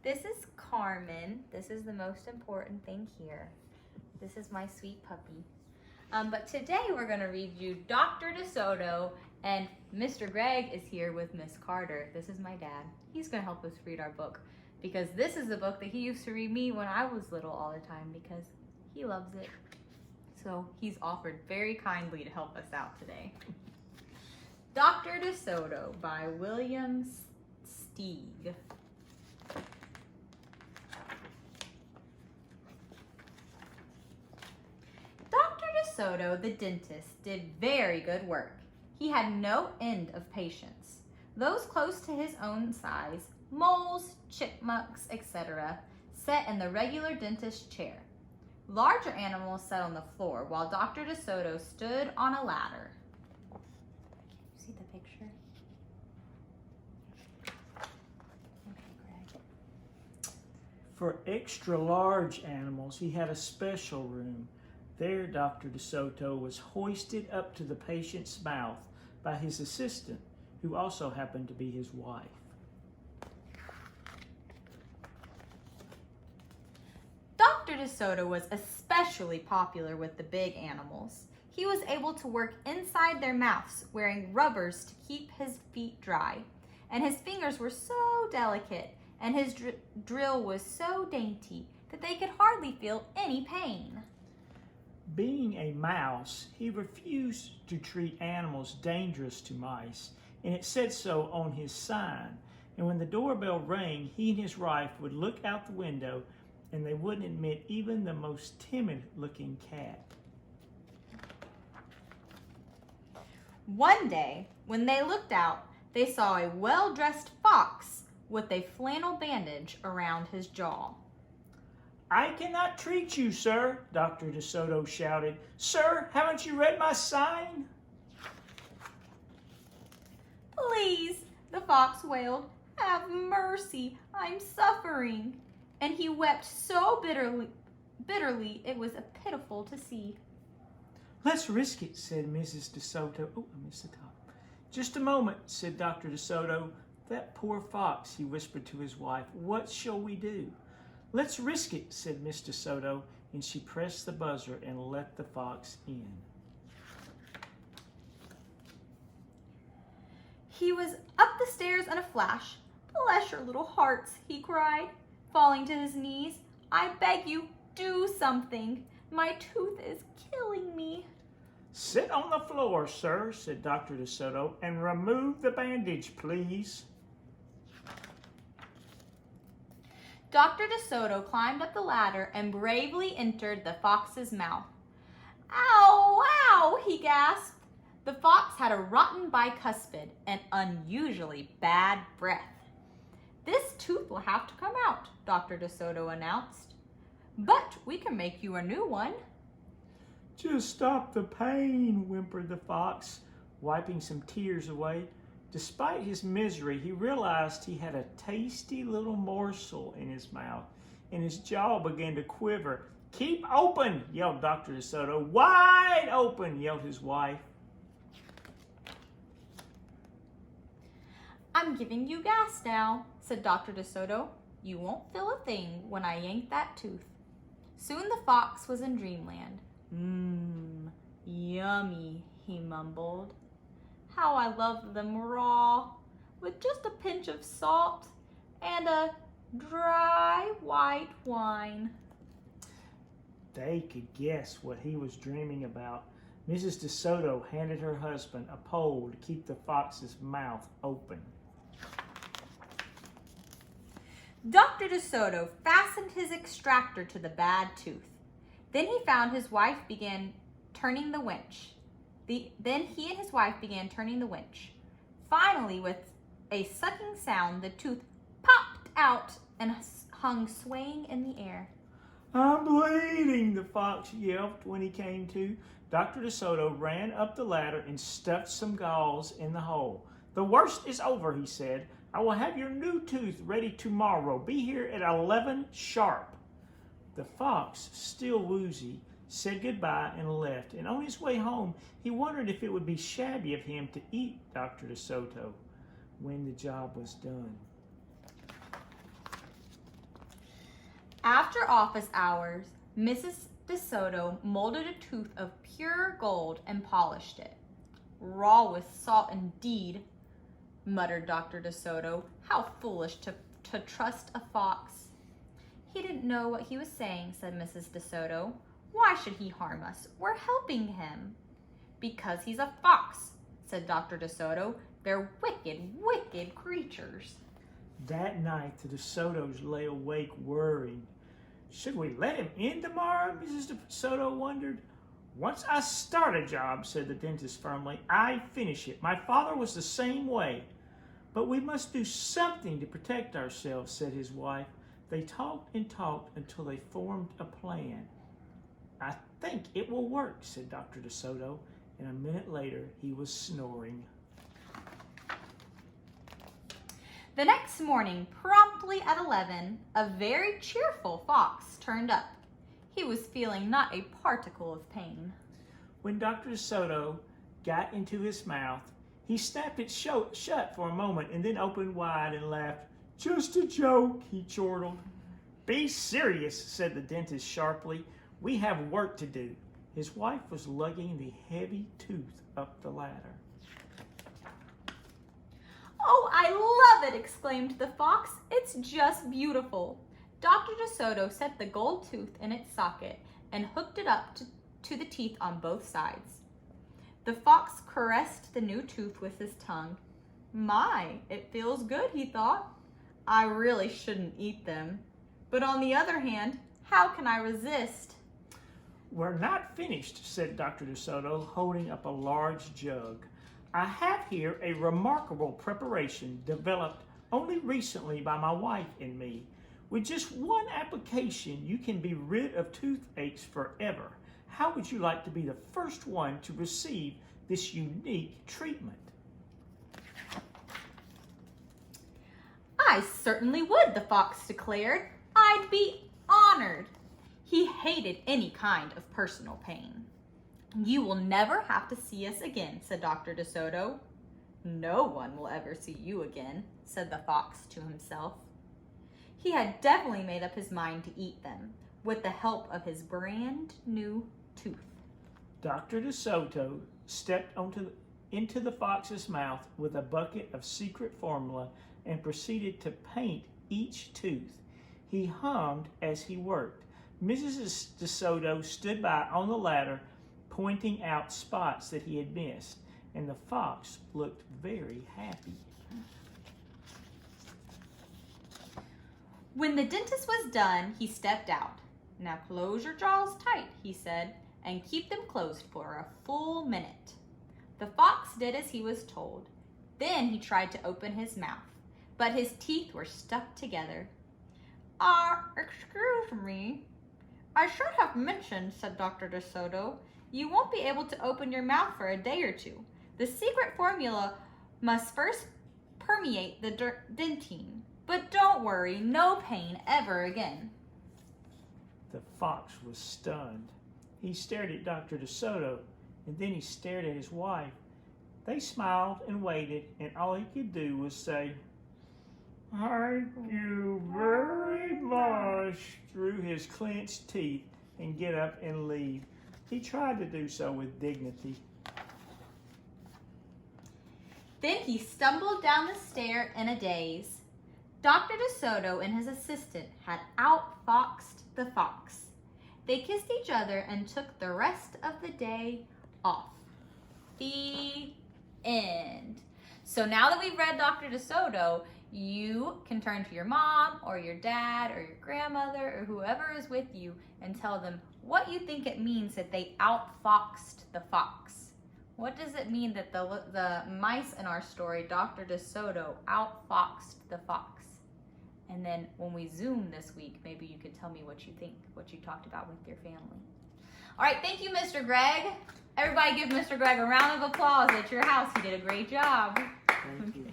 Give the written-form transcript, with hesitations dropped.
This is Carmen. This is the most important thing here. This is my sweet puppy. But today we're going to read you Dr. DeSoto, and Mr. Greg is here with Miss Carter. This is my dad. He's going to help us read our book because this is the book that he used to read me when I was little all the time because he loves it. So he's offered very kindly to help us out today. Dr. DeSoto by William Steig. Dr. DeSoto, the dentist, did very good work. He had no end of patients. Those close to his own size, moles, chipmunks, etc., sat in the regular dentist chair. Larger animals sat on the floor, while Dr. DeSoto stood on a ladder. Can you see the picture? Okay, Greg. For extra large animals, he had a special room. There, Dr. DeSoto was hoisted up to the patient's mouth by his assistant, who also happened to be his wife. Dr. DeSoto was especially popular with the big animals. He was able to work inside their mouths, wearing rubbers to keep his feet dry. And his fingers were so delicate, and his drill was so dainty, that they could hardly feel any pain. Being a mouse, he refused to treat animals dangerous to mice, and it said so on his sign. And when the doorbell rang, he and his wife would look out the window, and they wouldn't admit even the most timid-looking cat. One day, when they looked out, they saw a well-dressed fox with a flannel bandage around his jaw. "I cannot treat you, sir," Dr. DeSoto shouted. "Sir, haven't you read my sign?" "Please," the fox wailed, "have mercy, I'm suffering." And he wept so bitterly it was pitiful to see. "Let's risk it," said Mrs. DeSoto. Oh, I missed the top. "Just a moment," said Dr. DeSoto. "That poor fox," he whispered to his wife. "What shall we do?" "Let's risk it," said Miss DeSoto, and she pressed the buzzer and let the fox in. He was up the stairs in a flash. "Bless your little hearts," he cried, falling to his knees. "I beg you, do something. My tooth is killing me." "Sit on the floor, sir," said Dr. DeSoto, "and remove the bandage, please." Dr. DeSoto climbed up the ladder and bravely entered the fox's mouth. "Ow, ow," he gasped. The fox had a rotten bicuspid and unusually bad breath. "This tooth will have to come out," Dr. DeSoto announced. "But we can make you a new one." "Just stop the pain," whimpered the fox, wiping some tears away. Despite his misery, he realized he had a tasty little morsel in his mouth, and his jaw began to quiver. "Keep open," yelled Dr. DeSoto. "Wide open," yelled his wife. "I'm giving you gas now," said Dr. DeSoto. "You won't feel a thing when I yank that tooth." Soon the fox was in dreamland. Yummy," he mumbled. "How I love them raw, with just a pinch of salt and a dry white wine." They could guess what he was dreaming about. Mrs. DeSoto handed her husband a pole to keep the fox's mouth open. Dr. DeSoto fastened his extractor to the bad tooth. Then he found his wife began turning the winch. Then he and his wife began turning the winch. Finally, with a sucking sound, the tooth popped out and hung swaying in the air. "I'm bleeding," the fox yelped when he came to. Dr. DeSoto ran up the ladder and stuffed some gauze in the hole. "The worst is over," he said. "I will have your new tooth ready tomorrow. Be here at 11 sharp." The fox, still woozy, said goodbye and left, and on his way home, he wondered if it would be shabby of him to eat Dr. DeSoto when the job was done. After office hours, Mrs. DeSoto molded a tooth of pure gold and polished it. Raw with salt indeed, muttered Dr. DeSoto. How foolish to trust a fox. He didn't know what he was saying, said Mrs. DeSoto. Why should he harm us? We're helping him. Because he's a fox, said Dr. DeSoto. They're wicked, wicked creatures. That night, the DeSotos lay awake worrying. Should we let him in tomorrow? Mrs. DeSoto wondered. Once I start a job, said the dentist firmly, I finish it. My father was the same way. But we must do something to protect ourselves, said his wife. They talked and talked until they formed a plan. I think it will work, said Dr. DeSoto, and a minute later he was snoring. The next morning, promptly at 11, a very cheerful fox turned up. He was feeling not a particle of pain. When Dr. DeSoto got into his mouth, he snapped it shut for a moment and then opened wide and laughed. Just a joke, he chortled. Be serious, said the dentist sharply. We have work to do. His wife was lugging the heavy tooth up the ladder. Oh, I love it, exclaimed the fox. It's just beautiful. Dr. DeSoto set the gold tooth in its socket and hooked it up to the teeth on both sides. The fox caressed the new tooth with his tongue. My, it feels good, he thought. I really shouldn't eat them. But on the other hand, how can I resist? We're not finished, said Dr. DeSoto, holding up a large jug. I have here a remarkable preparation developed only recently by my wife and me. With just one application, you can be rid of toothaches forever. How would you like to be the first one to receive this unique treatment? I certainly would, the fox declared. I'd be honored. He hated any kind of personal pain. You will never have to see us again, said Dr. DeSoto. No one will ever see you again, said the fox to himself. He had definitely made up his mind to eat them, with the help of his brand new tooth. Dr. DeSoto stepped into the fox's mouth with a bucket of secret formula and proceeded to paint each tooth. He hummed as he worked. Mrs. DeSoto stood by on the ladder, pointing out spots that he had missed, and the fox looked very happy. When the dentist was done, he stepped out. Now close your jaws tight, he said, and keep them closed for a full minute. The fox did as he was told. Then he tried to open his mouth, but his teeth were stuck together. Excuse me. I should have mentioned, said Dr. DeSoto, you won't be able to open your mouth for a day or two. The secret formula must first permeate the dentine. But don't worry, no pain ever again. The fox was stunned. He stared at Dr. DeSoto, and then he stared at his wife. They smiled and waited, and all he could do was say, Thank you very much, through his clenched teeth, and get up and leave. He tried to do so with dignity. Then he stumbled down the stair in a daze. Dr. DeSoto and his assistant had outfoxed the fox. They kissed each other and took the rest of the day off. The end. So now that we've read Dr. DeSoto, you can turn to your mom or your dad or your grandmother or whoever is with you and tell them what you think it means that they outfoxed the fox. What does it mean that the mice in our story, Dr. DeSoto, outfoxed the fox? And then when we Zoom this week, maybe you could tell me what you think, what you talked about with your family. All right, thank you, Mr. Greg. Everybody give Mr. Greg a round of applause at your house. He did a great job. Thank you.